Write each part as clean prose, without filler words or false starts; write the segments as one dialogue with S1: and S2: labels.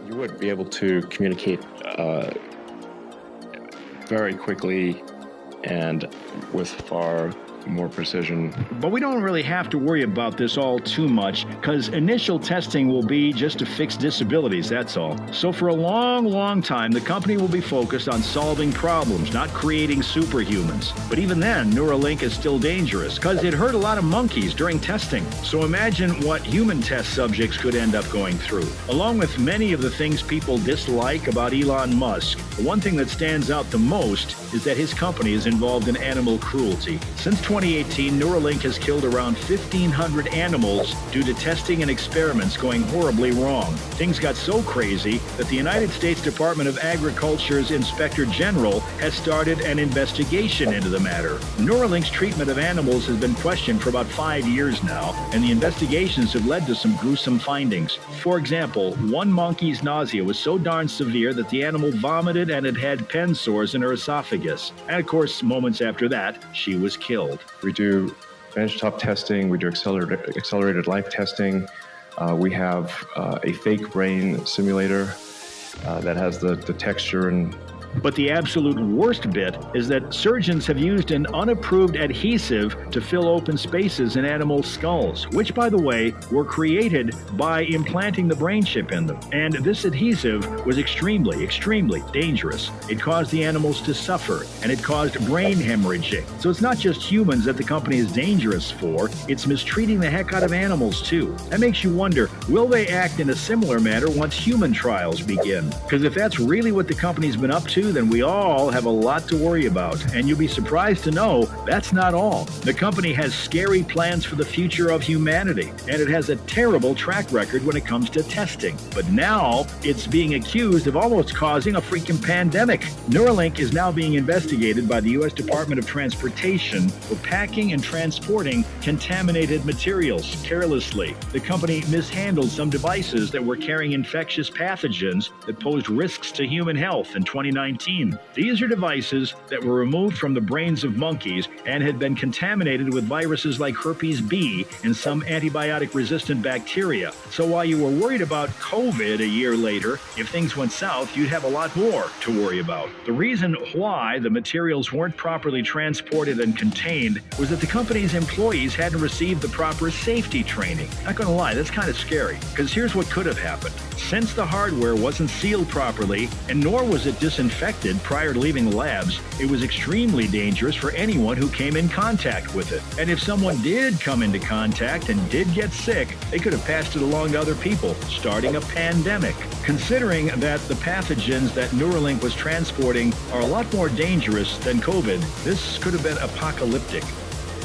S1: You would be able to communicate very quickly and with far more precision.
S2: But we don't really have to worry about this all too much, because initial testing will be just to fix disabilities, that's all. So for a long time, the company will be focused on solving problems, not creating superhumans. But even then, Neuralink is still dangerous, because it hurt a lot of monkeys during testing. So imagine what human test subjects could end up going through. Along with many of the things people dislike about Elon Musk, the one thing that stands out the most is that his company is involved in animal cruelty. Since 2018, Neuralink has killed around 1,500 animals due to testing and experiments going horribly wrong. Things got so crazy that the United States Department of Agriculture's Inspector General has started an investigation into the matter. Neuralink's treatment of animals has been questioned for about 5 years now, and the investigations have led to some gruesome findings. For example, one monkey's nausea was so darn severe that the animal vomited and it had pen sores in her esophagus. And of course, moments after that, she was killed.
S1: We do benchtop testing, we do accelerated life testing. We have a fake brain simulator that has the texture and...
S2: But the absolute worst bit is that surgeons have used an unapproved adhesive to fill open spaces in animal skulls, which, by the way, were created by implanting the brain chip in them. And this adhesive was extremely dangerous. It caused the animals to suffer, and it caused brain hemorrhaging. So it's not just humans that the company is dangerous for, it's mistreating the heck out of animals too. That makes you wonder, will they act in a similar manner once human trials begin? Because if that's really what the company's been up to, then we all have a lot to worry about. And you'll be surprised to know that's not all. The company has scary plans for the future of humanity, and it has a terrible track record when it comes to testing. But now it's being accused of almost causing a freaking pandemic. Neuralink is now being investigated by the U.S. Department of Transportation for packing and transporting contaminated materials carelessly. The company mishandled some devices that were carrying infectious pathogens that posed risks to human health in 2019. These are devices that were removed from the brains of monkeys and had been contaminated with viruses like herpes B and some antibiotic-resistant bacteria. So while you were worried about COVID a year later, if things went south, you'd have a lot more to worry about. The reason why the materials weren't properly transported and contained was that the company's employees hadn't received the proper safety training. Not gonna lie, that's kind of scary, because here's what could have happened. Since the hardware wasn't sealed properly, and nor was it disinfected prior to leaving the labs, it was extremely dangerous for anyone who came in contact with it. And if someone did come into contact and did get sick, they could have passed it along to other people, starting a pandemic. Considering that the pathogens that Neuralink was transporting are a lot more dangerous than COVID, this could have been apocalyptic.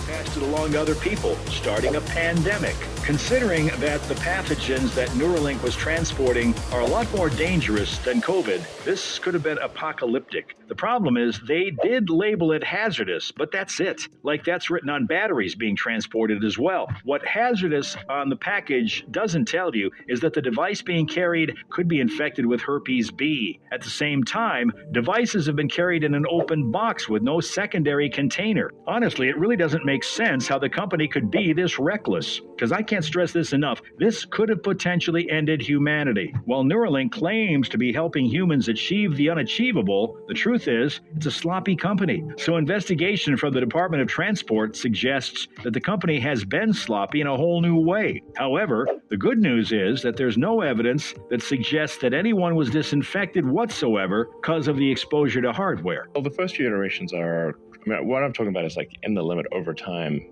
S2: Passed it along to other people, starting a pandemic. Considering that the pathogens that Neuralink was transporting are a lot more dangerous than COVID, this could have been apocalyptic. The problem is they did label it hazardous, but that's it. Like that's written on batteries being transported as well. What hazardous on the package doesn't tell you is that the device being carried could be infected with herpes B. At the same time, devices have been carried in an open box with no secondary container. Honestly, it really doesn't make sense how the company could be this reckless. Because I can't stress this enough, this could have potentially ended humanity. While Neuralink claims to be helping humans achieve the unachievable, the truth is, it's a sloppy company. So investigation from the Department of Transport suggests that the company has been sloppy in a whole new way. However, the good news is that there's no evidence that suggests that anyone was disinfected whatsoever because of the exposure to hardware.
S1: Well, the first few iterations are, what I'm talking about is like in the limit over time,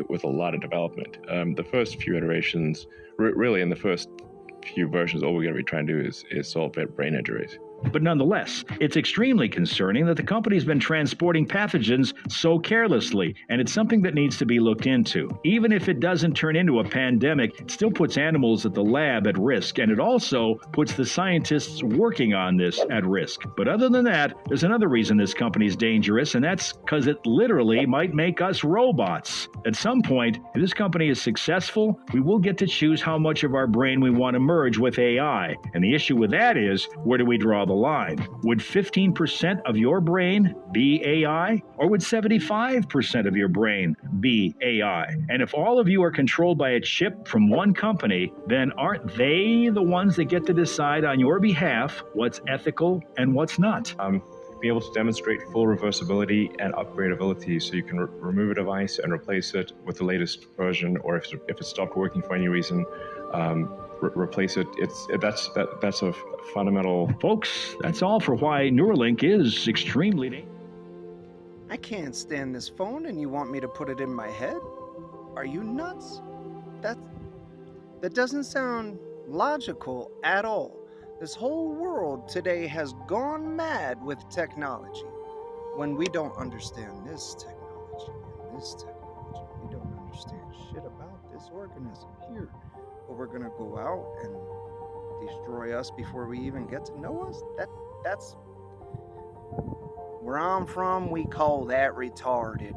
S1: with a lot of development. The first few iterations, really in the first few versions, all we're going to be trying to do is solve brain injuries.
S2: But nonetheless, it's extremely concerning that the company's been transporting pathogens so carelessly, and it's something that needs to be looked into. Even if it doesn't turn into a pandemic, it still puts animals at the lab at risk, and it also puts the scientists working on this at risk. But other than that, there's another reason this company's dangerous, and that's because it literally might make us robots. At some point, if this company is successful, we will get to choose how much of our brain we want to merge with AI. And the issue with that is, where do we draw the the line. Would 15% of your brain be AI, or would 75% of your brain be AI? And if all of you are controlled by a chip from one company, then aren't they the ones that get to decide on your behalf what's ethical and what's not?
S1: Be able to demonstrate full reversibility and upgradability, so you can remove a device and replace it with the latest version, or if it stopped working for any reason, replace it. That's a fundamental.
S2: Folks, that's all for why Neuralink is extremely.
S3: I can't stand this phone, and you want me to put it in my head? Are you nuts? That doesn't sound logical at all. This whole world today has gone mad with technology. When we don't understand this technology and this technology, we don't understand shit about this organism here. But we're gonna go out and destroy us before we even get to know us? That's where I'm from, we call that retarded.